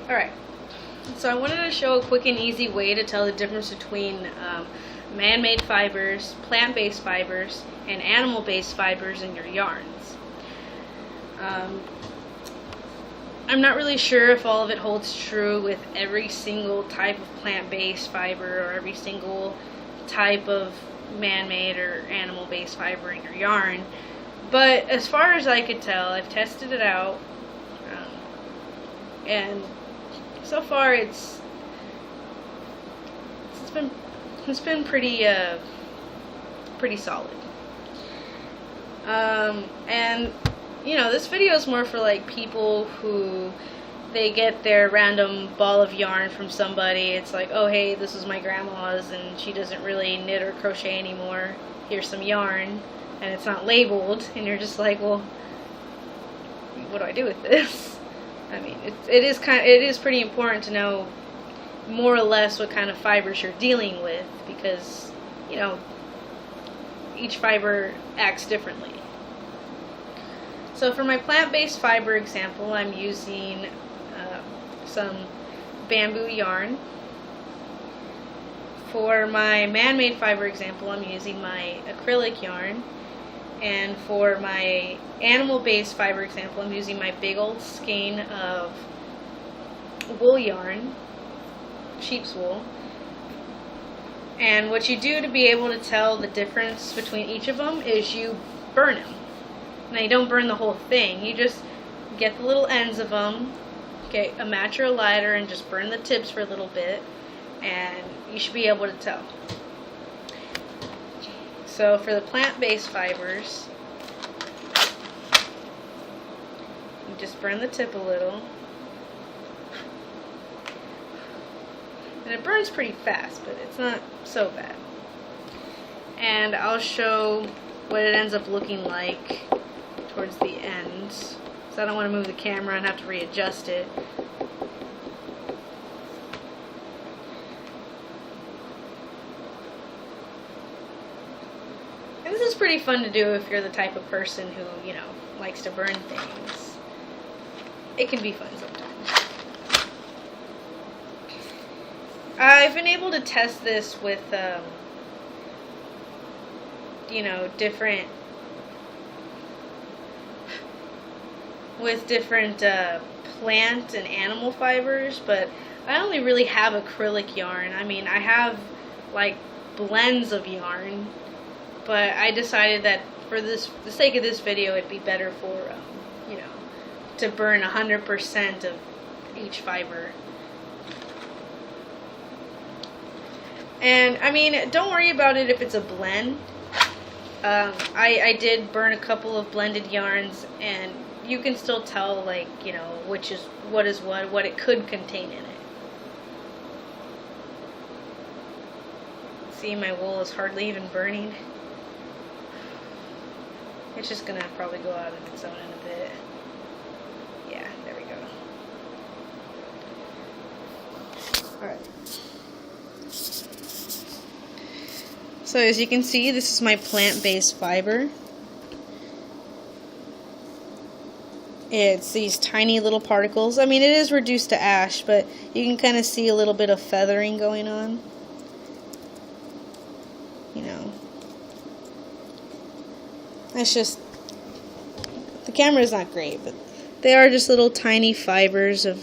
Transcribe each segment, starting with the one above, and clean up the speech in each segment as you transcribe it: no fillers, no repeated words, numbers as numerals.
Alright, so I wanted to show a quick and easy way to tell the difference between man-made fibers, plant-based fibers, and animal-based fibers in your yarns. I'm not really sure if all of it holds true with every single type of plant-based fiber or every single type of man-made or animal-based fiber in your yarn, but as far as I could tell, I've tested it out, and so far it's been pretty solid. And you know, this video is more for like people who they get their random ball of yarn from somebody. It's like, oh hey, this is my grandma's and she doesn't really knit or crochet anymore. Here's some yarn, and it's not labeled, and you're just like, well, what do I do with this? I mean, it is pretty important to know more or less what kind of fibers you're dealing with, because, you know, each fiber acts differently. So for my plant-based fiber example, I'm using some bamboo yarn. For my man-made fiber example, I'm using my acrylic yarn. And for my animal-based fiber example, I'm using my big old skein of wool yarn, sheep's wool. And what you do to be able to tell the difference between each of them is you burn them. Now you don't burn the whole thing, you just get the little ends of them, get a match or a lighter and just burn the tips for a little bit, and you should be able to tell. So for the plant-based fibers, you just burn the tip a little. And it burns pretty fast, but it's not so bad. And I'll show what it ends up looking like towards the end. So I don't want to move the camera and have to readjust it. And this is pretty fun to do if you're the type of person who, you know, likes to burn things. It can be fun sometimes. I've been able to test this with, you know, different plant and animal fibers, but I only really have acrylic yarn. I mean, I have like blends of yarn, but I decided that for the sake of this video, it'd be better for, you know, to burn 100% of each fiber. And I mean, don't worry about it if it's a blend. I did burn a couple of blended yarns, and you can still tell, like, you know, which is what it could contain in it. See, my wool is hardly even burning. It's just gonna probably go out on its own in a bit. Yeah, there we go. Alright. So as you can see, this is my plant-based fiber. It's these tiny little particles. I mean, it is reduced to ash, but you can kind of see a little bit of feathering going on. You know. It's just, the camera is not great, but they are just little tiny fibers of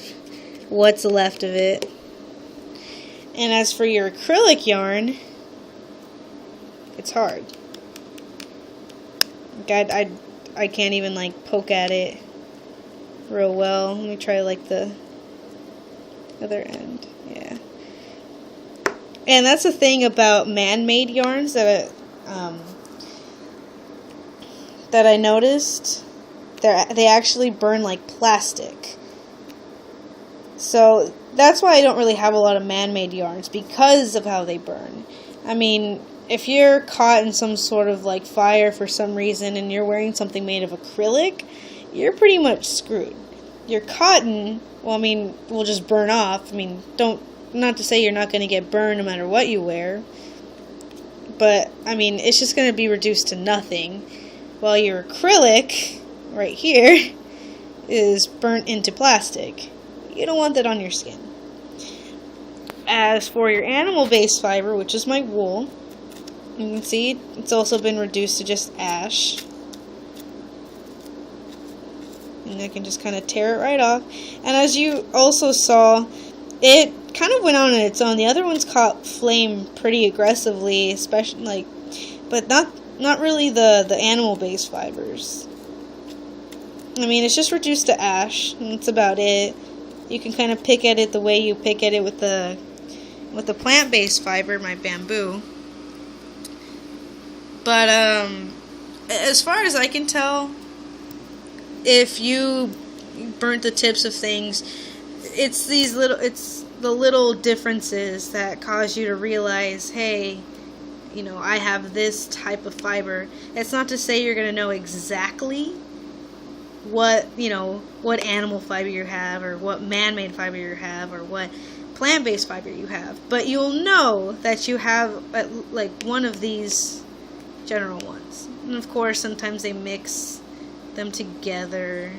what's left of it. And as for your acrylic yarn, it's hard. God, I can't even like poke at it real well. Let me try like the other end. Yeah. And that's the thing about man-made yarns that I noticed. They actually burn like plastic. So that's why I don't really have a lot of man-made yarns, because of how they burn. I mean, if you're caught in some sort of like fire for some reason and you're wearing something made of acrylic, you're pretty much screwed. Your cotton, well, I mean, will just burn off. I mean, not to say you're not going to get burned no matter what you wear, but I mean, it's just going to be reduced to nothing, while your acrylic right here is burnt into plastic. You don't want that on your skin. As for your animal-based fiber, which is my wool, you can see it's also been reduced to just ash. And I can just kind of tear it right off. And as you also saw, it kind of went on its own. The other ones caught flame pretty aggressively, especially but not really the animal-based fibers. I mean, it's just reduced to ash, and that's about it. You can kind of pick at it the way you pick at it with the plant-based fiber, my bamboo. But as far as I can tell, if you burnt the tips of things, it's the little differences that cause you to realize, hey, you know, I have this type of fiber. It's not to say you're going to know exactly what animal fiber you have, or what man-made fiber you have, or what plant-based fiber you have, but you'll know that you have like one of these general ones. And of course, sometimes they mix them together,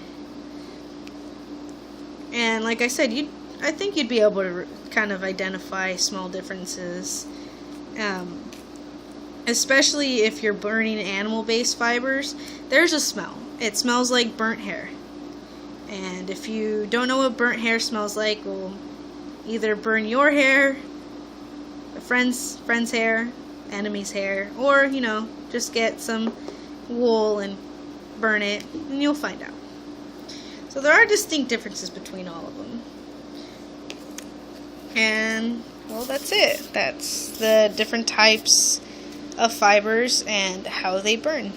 and like I said, I think you'd be able to kind of identify small differences, especially if you're burning animal-based fibers. There's a smell. It smells like burnt hair, and if you don't know what burnt hair smells like, well, either burn your hair, a friend's hair, enemy's hair, or, you know, just get some wool and burn it, and you'll find out. So there are distinct differences between all of them. And, well, that's it. That's the different types of fibers and how they burn.